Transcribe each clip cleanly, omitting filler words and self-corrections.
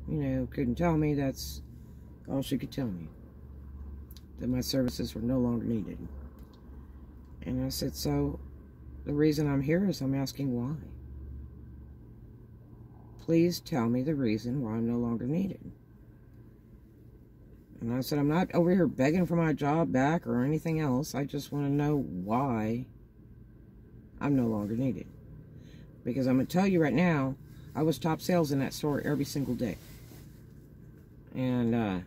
couldn't tell me. That's all she could tell me. That my services were no longer needed. And I said, so the reason I'm here is I'm asking why. Please tell me the reason why I'm no longer needed. And I said, I'm not over here begging for my job back or anything else. I just want to know why I'm no longer needed. Because I'm going to tell you right now, I was top sales in that store every single day. And,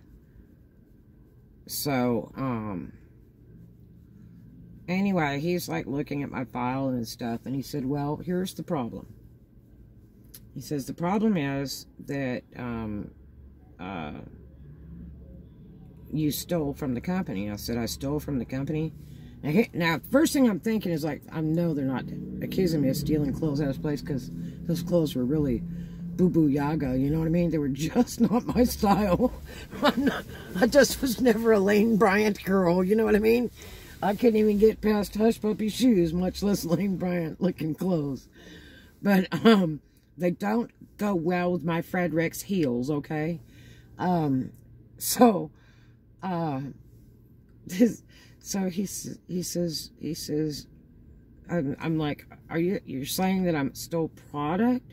anyway, he's like looking at my file and stuff. And he said, well, here's the problem. He says, the problem is that, you stole from the company. I said, I stole from the company? Now, first thing I'm thinking is like, I know they're not accusing me of stealing clothes out of this place because those clothes were really boo-boo yaga, you know what I mean? They were just not my style. I just was never a Lane Bryant girl, you know what I mean? I couldn't even get past Hush Puppy shoes, much less Lane Bryant looking clothes. But, they don't go well with my Fredericks heels, okay? So he says, I'm like, you're saying that I'm stole product?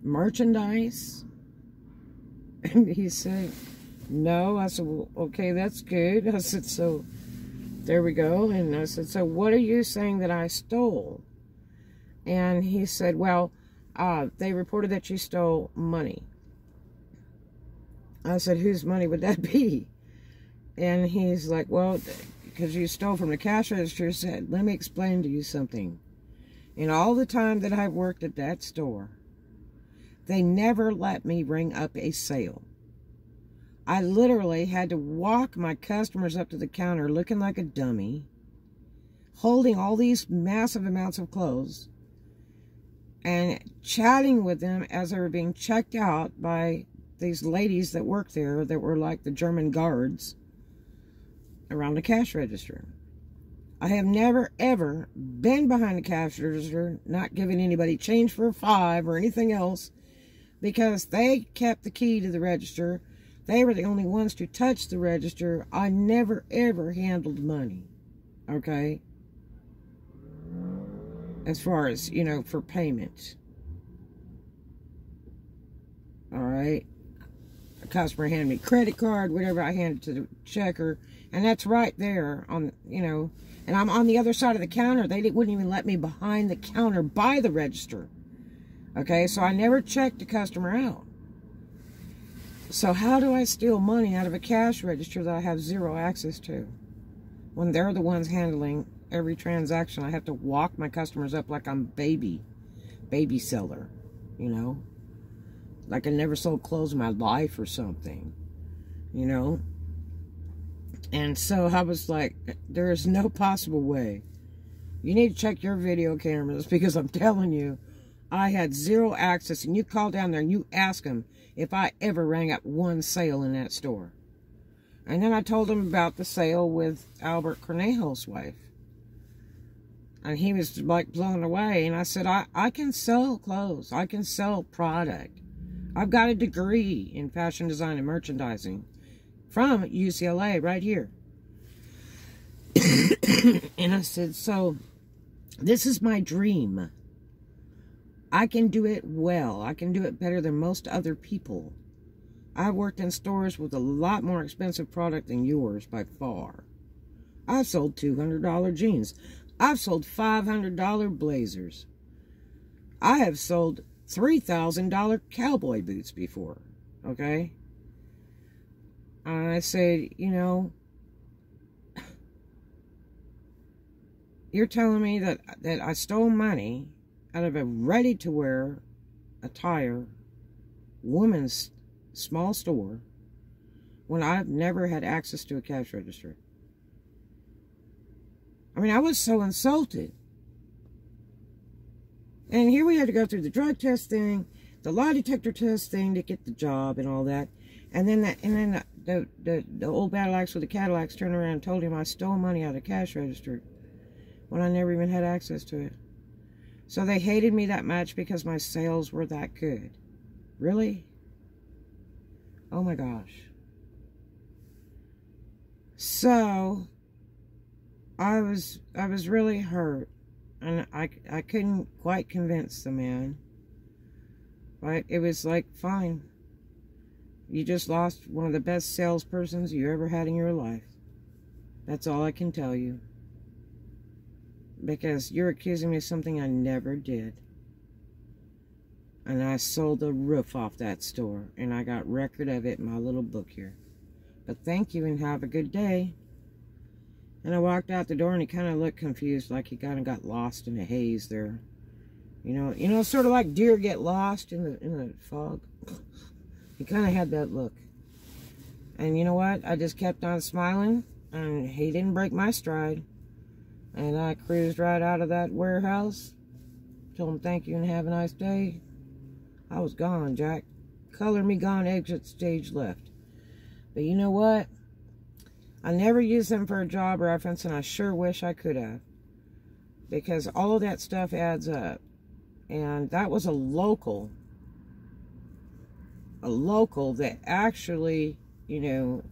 Merchandise? And he said, no. I said, well, okay, that's good. I said, so there we go. And I said, so what are you saying that I stole? And he said, well, they reported that you stole money. I said, whose money would that be? And he's like, well, because you stole from the cash register. I said, let me explain to you something. In all the time that I've worked at that store, they never let me ring up a sale. I literally had to walk my customers up to the counter looking like a dummy, holding all these massive amounts of clothes, and chatting with them as they were being checked out by these ladies that worked there that were like the German guards around the cash register. I have never, ever been behind the cash register, not giving anybody change for a $5 or anything else, because they kept the key to the register. They were the only ones to touch the register. I never, ever handled money, okay? As far as, for payment. All right? A customer handed me a credit card, whatever, I handed to the checker. And that's right there on, and I'm on the other side of the counter. They wouldn't even let me behind the counter by the register. Okay, so I never checked the customer out. So how do I steal money out of a cash register that I have zero access to? When they're the ones handling every transaction, I have to walk my customers up like I'm baby seller, like I never sold clothes in my life or something, And so I was like, there is no possible way. You need to check your video cameras, because I'm telling you, I had zero access. And you call down there and you ask them if I ever rang up one sale in that store. And then I told him about the sale with Albert Cornejo's wife. And he was like blown away. And I said, I can sell clothes. I can sell product. I've got a degree in fashion design and merchandising from UCLA right here. And I said, so this is my dream. I can do it well. I can do it better than most other people. I've worked in stores with a lot more expensive product than yours by far. I've sold $200 jeans. I've sold $500 blazers. I have sold $3,000 cowboy boots before, okay? And I said, you're telling me that I stole money out of a ready-to-wear attire woman's small store when I've never had access to a cash register. I mean, I was so insulted. And here we had to go through the drug test thing, the lie detector test thing to get the job and all that. And then the old battle axe with the Cadillacs turned around and told him I stole money out of the cash register when I never even had access to it. So they hated me that much because my sales were that good. Really? Oh my gosh. So I was really hurt, and I couldn't quite convince the man. But it was like, fine. You just lost one of the best salespersons you ever had in your life. That's all I can tell you. Because you're accusing me of something I never did. And I sold the roof off that store. And I got record of it in my little book here. But thank you and have a good day. And I walked out the door and he kind of looked confused. Like he kind of got lost in a haze there. You know, sort of like deer get lost in the fog. He kind of had that look. And you know what? I just kept on smiling. And he didn't break my stride. And I cruised right out of that warehouse. Told him thank you and have a nice day. I was gone, Jack. Color me gone, exit stage left. But you know what? I never used them for a job reference, and I sure wish I could have. Because all of that stuff adds up. And that was a local that actually, you know,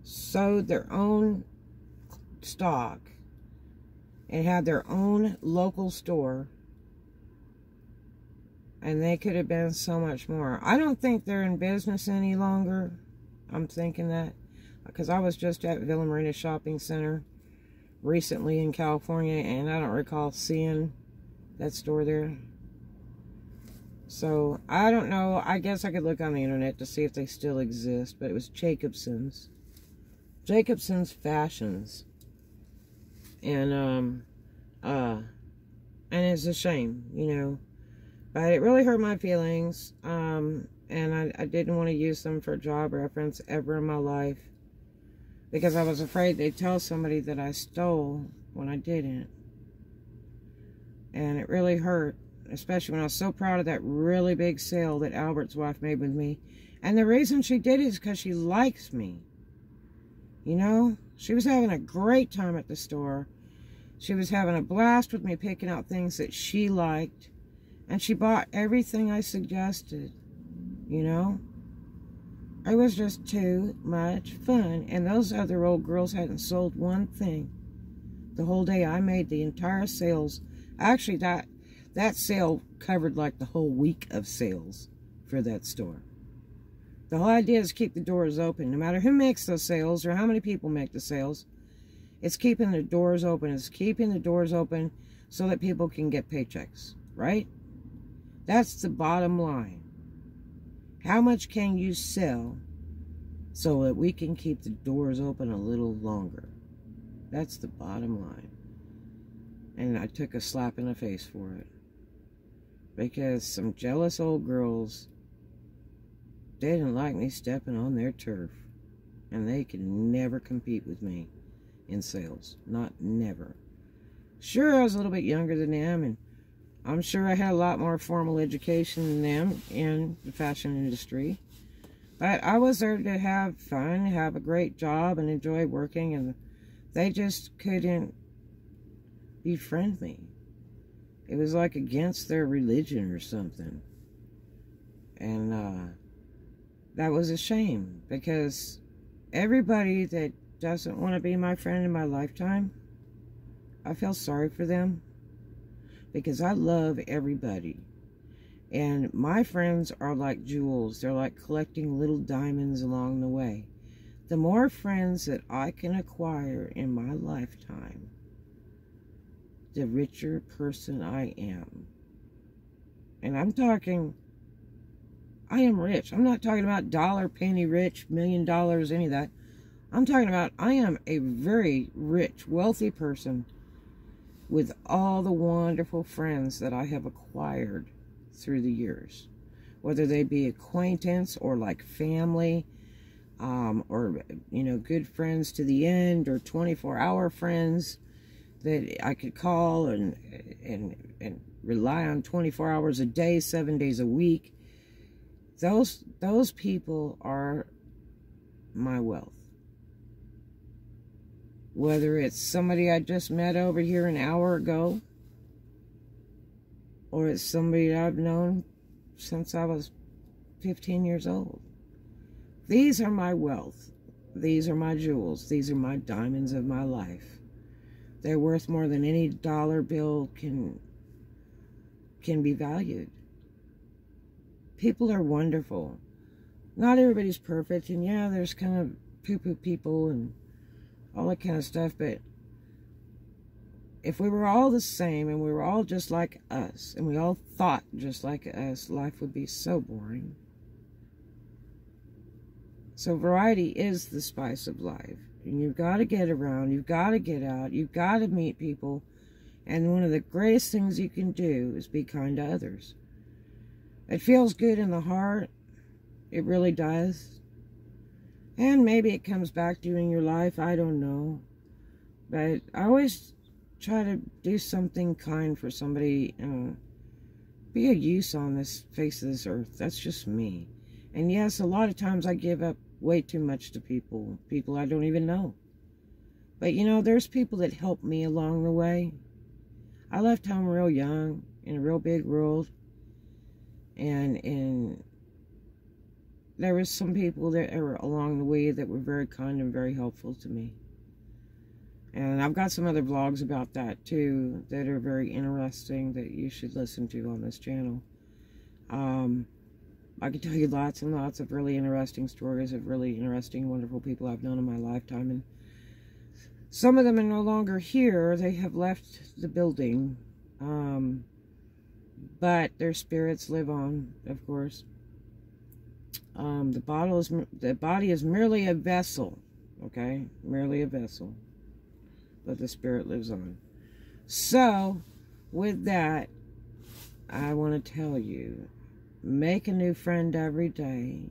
sewed their own stock and had their own local store. And they could have been so much more. I don't think they're in business any longer. I'm thinking that. Because I was just at Villa Marina Shopping Center recently in California, and I don't recall seeing that store there. So, I don't know. I guess I could look on the internet to see if they still exist, but it was Jacobson's. Jacobson's Fashions. And it's a shame, you know. But it really hurt my feelings. And I didn't want to use them for job reference ever in my life. Because I was afraid they'd tell somebody that I stole when I didn't. And it really hurt. Especially when I was so proud of that really big sale that Albert's wife made with me. And the reason she did it is because she likes me. You know? She was having a great time at the store. She was having a blast with me picking out things that she liked. And she bought everything I suggested. You know? It was just too much fun. And those other old girls hadn't sold one thing. The whole day I made the entire sales. Actually, that sale covered like the whole week of sales for that store. The whole idea is keep the doors open. No matter who makes those sales or how many people make the sales, it's keeping the doors open. It's keeping the doors open so that people can get paychecks, right? That's the bottom line. How much can you sell so that we can keep the doors open a little longer? That's the bottom line. And I took a slap in the face for it. Because some jealous old girls, they didn't like me stepping on their turf. And they could never compete with me in sales. Not never. Sure, I was a little bit younger than them, and I'm sure I had a lot more formal education than them in the fashion industry. But I was there to have fun, have a great job, and enjoy working, and they just couldn't befriend me. It was like against their religion or something. And that was a shame, because everybody that doesn't want to be my friend in my lifetime, I feel sorry for them. Because I love everybody. And my friends are like jewels. They're like collecting little diamonds along the way. The more friends that I can acquire in my lifetime, the richer person I am. And I'm talking, I am rich. I'm not talking about dollar, penny rich, $1 million, any of that. I'm talking about I am a very rich, wealthy person with all the wonderful friends that I have acquired through the years. Whether they be acquaintance or like family, or, you know, good friends to the end, or 24-hour friends that I could call and rely on 24 hours a day, 7 days a week. Those people are my wealth. Whether it's somebody I just met over here an hour ago, or it's somebody I've known since I was 15 years old. These are my wealth. These are my jewels. These are my diamonds of my life. They're worth more than any dollar bill can be valued. People are wonderful. Not everybody's perfect, and yeah, there's kind of poo-poo people and all that kind of stuff, but if we were all the same and we were all just like us and we all thought just like us, life would be so boring. So variety is the spice of life. And you've got to get around, you've got to get out, you've got to meet people. And one of the greatest things you can do is be kind to others. It feels good in the heart. It really does. And maybe it comes back to you in your life. I don't know. But I always try to do something kind for somebody. Be of use on this face of this earth. That's just me. And yes, a lot of times I give up way too much to people I don't even know. But you know, there's people that help me along the way. I left home real young in a real big world, and there was some people that were along the way that were very kind and very helpful to me. And I've got some other vlogs about that too that are very interesting that you should listen to on this channel. I could tell you lots and lots of really interesting stories of really interesting, wonderful people I've known in my lifetime. And some of them are no longer here. They have left the building. But their spirits live on, of course. The body is merely a vessel. Okay? Merely a vessel. But the spirit lives on. So, with that, I want to tell you, make a new friend every day.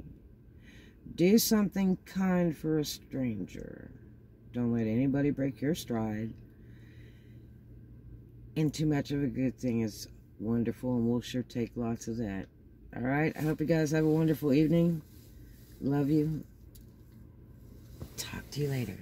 Do something kind for a stranger. Don't let anybody break your stride. And too much of a good thing is wonderful, and we'll sure take lots of that. Alright, I hope you guys have a wonderful evening. Love you. Talk to you later.